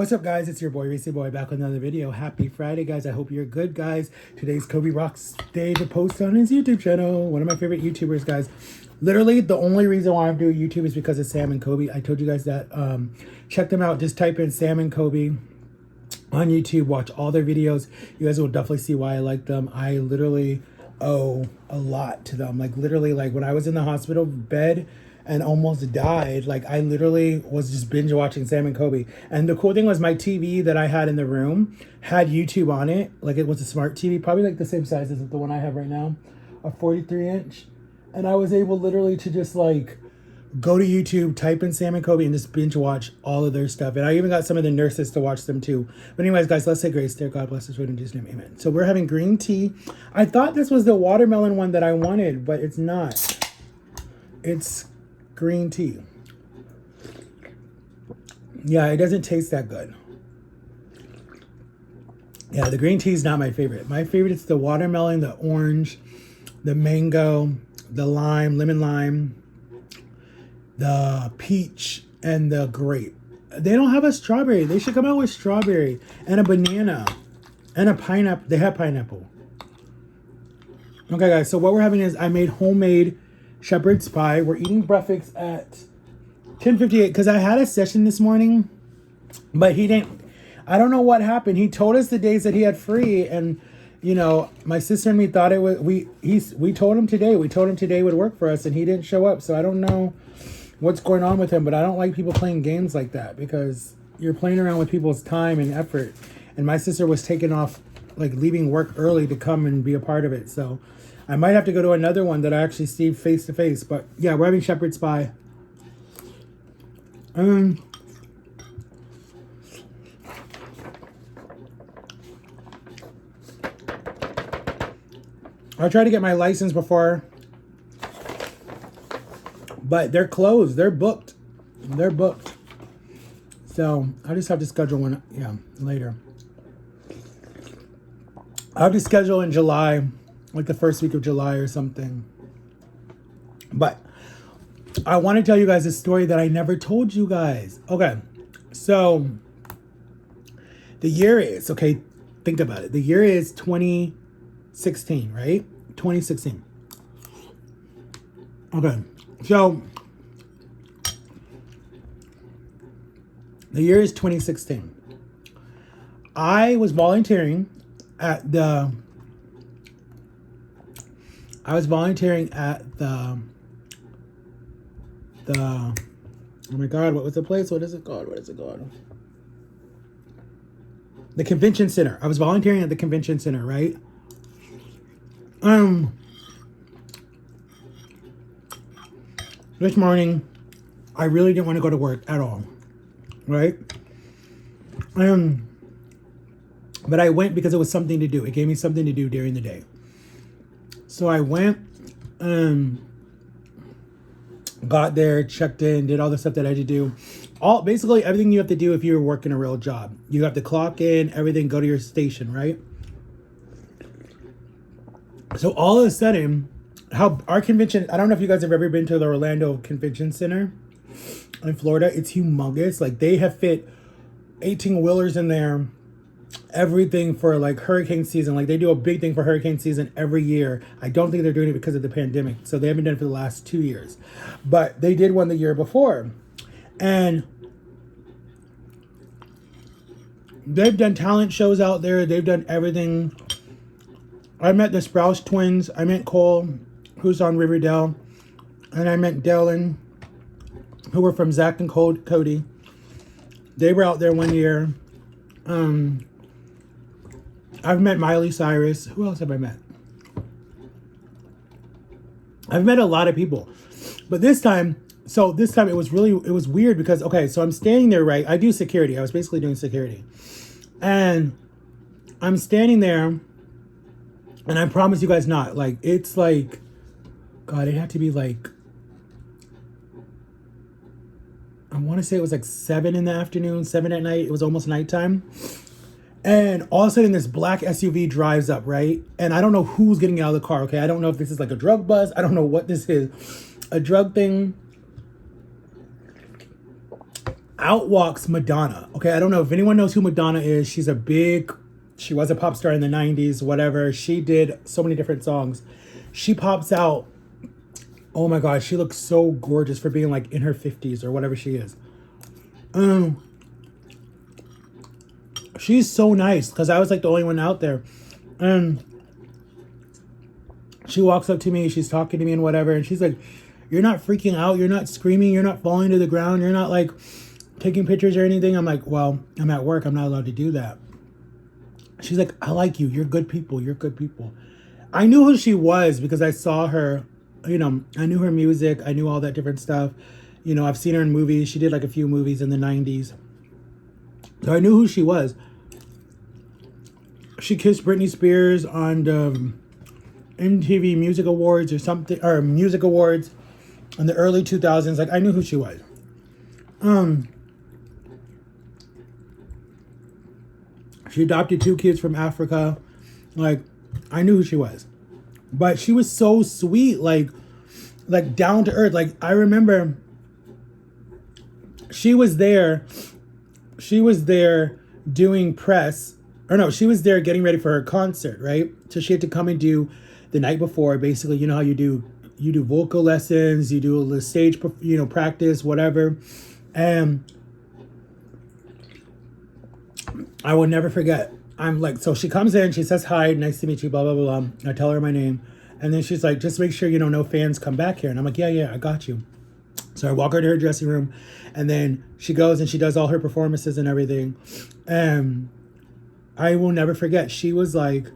What's up, guys? It's your boy Racy Boy back with another video. Happy Friday, guys. I hope you're good, guys. Today's Kobe Rock's day to post on his YouTube channel. One of my favorite YouTubers, guys. Literally, the only reason why I'm doing YouTube is because of Sam and Kobe. I told you guys that. Check them out. Just type in Sam and Kobe on YouTube. Watch all their videos. You guys will definitely see why I like them. I literally owe a lot to them. Like, literally, like when I was in the hospital bed and almost died, like I literally was just binge watching Sam and Kobe. And the cool thing was my TV that I had in the room had YouTube on it. Like, it was a smart TV, probably like the same size as the one I have right now, a 43-inch. And I was able literally to just like go to YouTube, type in Sam and Kobe, and just binge watch all of their stuff. And I even got some of the nurses to watch them too. But anyways, guys, let's say grace there. God bless us. In Jesus' name, amen. So we're having green tea. I thought this was the watermelon one that I wanted, but it's not. It's green tea. Yeah, it doesn't taste that good. Yeah, the green tea is not my favorite. My favorite is the watermelon, the orange, the mango, the lime, lemon lime, the peach, and the grape. They don't have a strawberry. They should come out with strawberry and a banana and a pineapple. They have pineapple. Okay, guys, so what we're having is I made homemade shepherd's pie. We're eating breakfast at 10:58 because I had a session this morning, but he didn't. I don't know what happened. He told us the days that he had free, and you know, my sister and me thought it was we told him today. We told him today would work for us, and he didn't show up. So I don't know what's going on with him, but I don't like people playing games like that because you're playing around with people's time and effort. And my sister was taking off, like leaving work early to come and be a part of it. So I might have to go to another one that I actually see face to face. But yeah, we're having shepherd's pie. I tried to get my license before, but they're closed. They're booked. They're booked. So I just have to schedule one. Yeah, later. I have to schedule in July, like the first week of July or something. But I want to tell you guys a story that I never told you guys. Okay, so the year is, okay, think about it. The year is 2016, right? 2016. Okay, so the year is 2016. I was volunteering at the oh my God, what was the place? What is it called? The convention center. I was volunteering at the convention center, right? This morning, I really didn't want to go to work at all, right? But I went because it was something to do. It gave me something to do during the day. So I went, got there, checked in, did all the stuff that I had to do. Basically everything you have to do if you're working a real job. You have to clock in, everything, go to your station, right? So all of a sudden, how our convention, I don't know if you guys have ever been to the Orlando Convention Center in Florida. It's humongous. Like, they have fit 18-wheelers in there, everything for like hurricane season. Like, they do a big thing for hurricane season every year. I don't think they're doing it because of the pandemic, so they haven't done it for the last 2 years, but they did one the year before. And they've done talent shows out there. They've done everything. I met the Sprouse twins. I met Cole, who's on Riverdale, and I met Dylan, who were from Zach and Cody. They were out there one year. I've met Miley Cyrus. Who else have I met? I've met a lot of people. But this time it was weird because, okay, so I'm standing there, right? I do security. I was basically doing security. And I'm standing there, and I promise you guys not, like, it's like, God, it had to be like, I want to say it was like 7 in the afternoon, 7 at night. It was almost nighttime. And all of a sudden, this black SUV drives up, right? And I don't know who's getting out of the car, okay? I don't know if this is like a drug buzz. I don't know what this is. A drug thing. out walks Madonna. Okay, I don't know if anyone knows who Madonna is. She was a pop star in the 90s, whatever. She did so many different songs. She pops out. Oh my God, she looks so gorgeous for being like in her 50s or whatever she is. She's so nice because I was like the only one out there. And she walks up to me, she's talking to me and whatever. And she's like, you're not freaking out. You're not screaming. You're not falling to the ground. You're not like taking pictures or anything. I'm like, well, I'm at work. I'm not allowed to do that. She's like, I like you. You're good people. You're good people. I knew who she was because I saw her, you know, I knew her music. I knew all that different stuff. You know, I've seen her in movies. She did like a few movies in the 90s. So I knew who she was. She kissed Britney Spears on the MTV Music Awards or something, or Music Awards in the early 2000s. Like, I knew who she was. She adopted 2 kids from Africa. Like, I knew who she was. But she was so sweet, like down to earth. Like, I remember she was there doing press. Or no, she was there getting ready for her concert, right? So she had to come and do the night before, basically, you know how you do vocal lessons, you do a stage, you know, practice, whatever. And I will never forget. I'm like, so she comes in, she says, hi, nice to meet you, blah, blah, blah, blah. I tell her my name. And then she's like, just make sure, you know, no fans come back here. And I'm like, yeah, I got you. So I walk her to her dressing room, and then she goes and she does all her performances and everything. And I will never forget. She's like,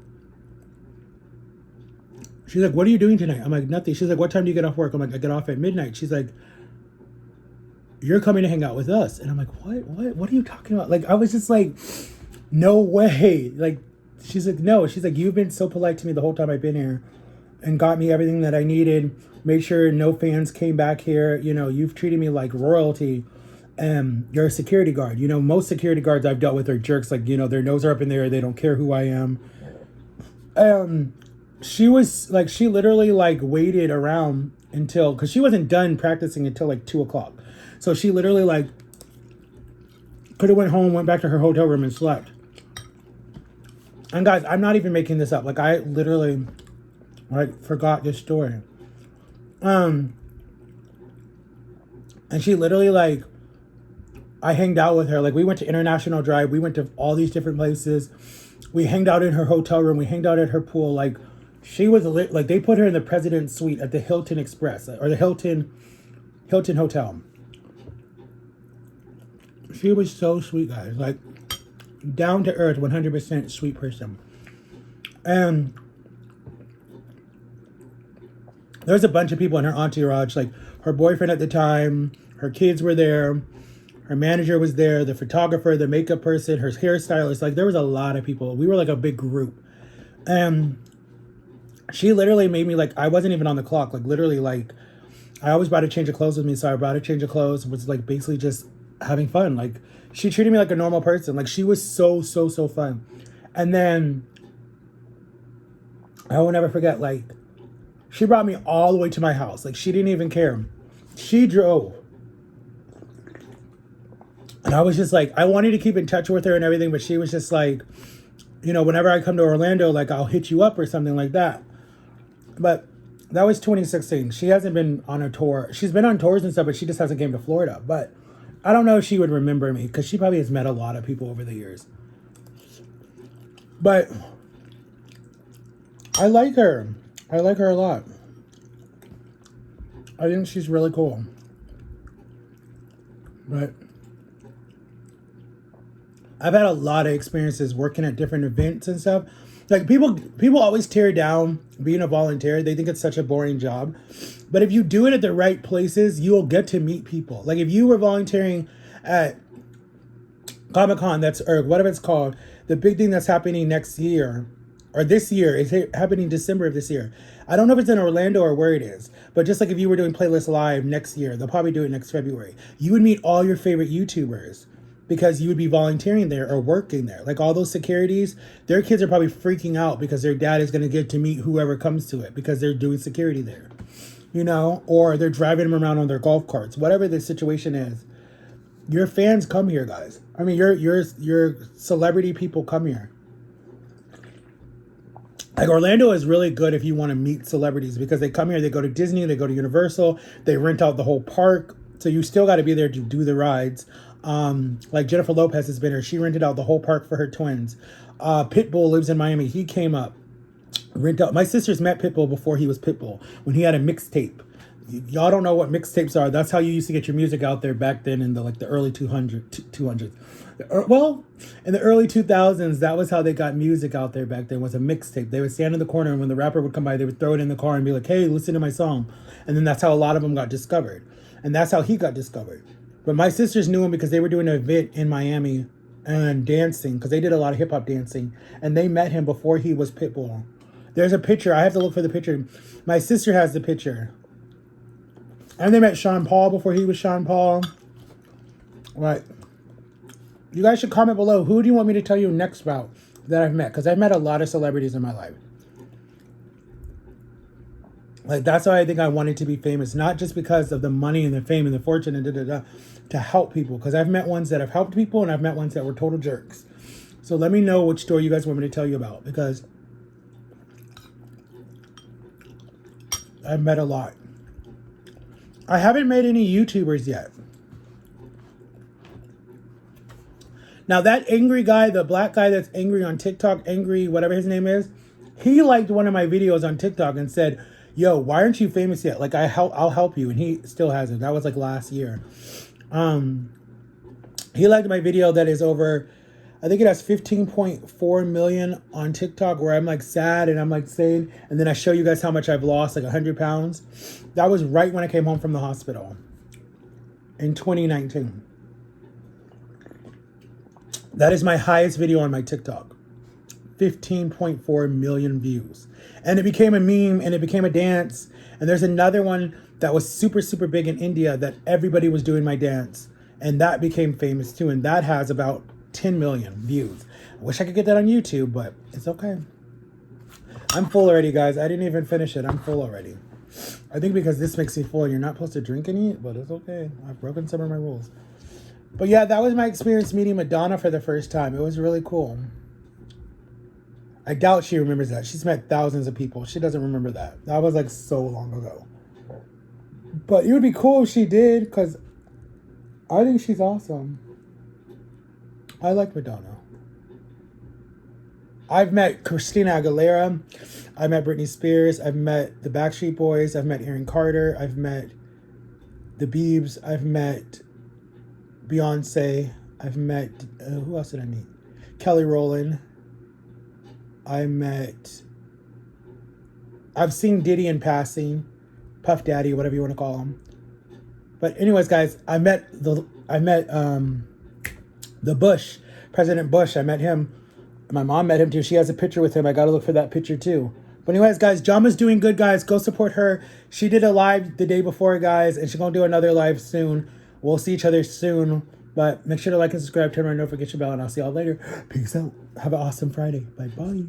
what are you doing tonight? I'm like, nothing. She's like, what time do you get off work? I'm like, I get off at midnight. She's like, you're coming to hang out with us. And I'm like, what are you talking about? Like, I was just like, no way. Like, she's like, no. She's like, you've been so polite to me the whole time I've been here and got me everything that I needed. Made sure no fans came back here. You know, you've treated me like royalty. You're a security guard. You know, most security guards I've dealt with are jerks. Like, you know, their nose are up in the air. They don't care who I am. She was like, she literally like waited around until, because she wasn't done practicing until like 2:00. So she literally like could have went home, went back to her hotel room and slept. And guys, I'm not even making this up. Like, I literally like forgot this story. And she literally like, I hanged out with her. Like, we went to International Drive. We went to all these different places. We hanged out in her hotel room. We hanged out at her pool. Like, she was like, they put her in the president's suite at the Hilton Express or the Hilton Hotel. She was so sweet, guys. Like, down to earth, 100% sweet person. And there's a bunch of people in her entourage. Like, her boyfriend at the time, her kids were there. Her manager was there, the photographer, the makeup person, her hairstylist. Like, there was a lot of people. We were like a big group. And she literally made me like, I wasn't even on the clock. Like, literally, like, I always brought a change of clothes with me. So I brought a change of clothes, was like basically just having fun. Like, she treated me like a normal person. Like, she was so fun. And then I will never forget, like, she brought me all the way to my house. Like, she didn't even care. She drove. And I was just like, I wanted to keep in touch with her and everything, but she was just like, you know, whenever I come to Orlando, like, I'll hit you up or something like that. But that was 2016. She hasn't been on a tour. She's been on tours and stuff, but she just hasn't came to Florida. But I don't know if she would remember me because she probably has met a lot of people over the years. But I like her. I like her a lot. I think she's really cool. But I've had a lot of experiences working at different events and stuff. Like, people always tear down being a volunteer. They think it's such a boring job. But if you do it at the right places, you'll get to meet people. Like, if you were volunteering at Comic-Con, or whatever it's called, the big thing that's happening next year, or this year, it's happening December of this year. I don't know if it's in Orlando or where it is, but just like if you were doing Playlist Live next year, they'll probably do it next February. You would meet all your favorite YouTubers because you would be volunteering there or working there. Like, all those securities, their kids are probably freaking out because their dad is going to get to meet whoever comes to it because they're doing security there, you know, or they're driving them around on their golf carts, whatever the situation is. Your fans come here, guys. I mean, your celebrity people come here. Like, Orlando is really good if you want to meet celebrities because they come here, they go to Disney, they go to Universal, they rent out the whole park. So you still got to be there to do the rides. Like Jennifer Lopez has been here. She rented out the whole park for her twins. Pitbull lives in Miami. He came up. Rent out. My sisters met Pitbull before he was Pitbull, when he had a mixtape. Y'all don't know what mixtapes are. That's how you used to get your music out there back then in the early 200s. Well, in the early 2000s, that was how they got music out there back then, was a mixtape. They would stand in the corner, and when the rapper would come by, they would throw it in the car and be like, hey, listen to my song. And then that's how a lot of them got discovered. And that's how he got discovered. But my sisters knew him because they were doing an event in Miami and dancing, because they did a lot of hip-hop dancing. And they met him before he was Pitbull. There's a picture. I have to look for the picture. My sister has the picture. And they met Sean Paul before he was Sean Paul. Right. You guys should comment below. Who do you want me to tell you next about that I've met? Because I've met a lot of celebrities in my life. Like, that's why I think I wanted to be famous. Not just because of the money and the fame and the fortune and to help people. Because I've met ones that have helped people, and I've met ones that were total jerks. So let me know which story you guys want me to tell you about. Because I've met a lot. I haven't met any YouTubers yet. Now, that angry guy, the black guy that's angry on TikTok, angry, whatever his name is, he liked one of my videos on TikTok and said, yo, why aren't you famous yet? Like, I'll help you. And he still hasn't. That was like last year. He liked my video that is over, I think it has 15.4 million on TikTok, where I'm like sad and I'm like saying, and then I show you guys how much I've lost, like 100 pounds. That was right when I came home from the hospital in 2019. That is my highest video on my TikTok. 15.4 million views. And it became a meme, and it became a dance. And there's another one that was super, super big in India that everybody was doing my dance. And that became famous too. And that has about 10 million views. I wish I could get that on YouTube, but it's okay. I'm full already, guys. I didn't even finish it. I'm full already. I think because this makes me full. You're not supposed to drink and eat, but it's okay. I've broken some of my rules. But yeah, that was my experience meeting Madonna for the first time. It was really cool. I doubt she remembers that. She's met thousands of people. She doesn't remember that. That was like so long ago. But it would be cool if she did, because I think she's awesome. I like Madonna. I've met Christina Aguilera. I've met Britney Spears. I've met the Backstreet Boys. I've met Aaron Carter. I've met the Biebs. I've met Beyonce. I've met, who else did I meet? Kelly Rowland. I've seen Diddy in passing. Puff Daddy, whatever you want to call him. But anyways, guys, I met the Bush, President Bush. I met him. My mom met him too. She has a picture with him. I got to look for that picture too. But anyways, guys, Jama's doing good, guys. Go support her. She did a live the day before, guys, and she's going to do another live soon. We'll see each other soon. But make sure to like and subscribe, turn on the notification bell, and I'll see y'all later. Peace out. Have an awesome Friday. Bye-bye.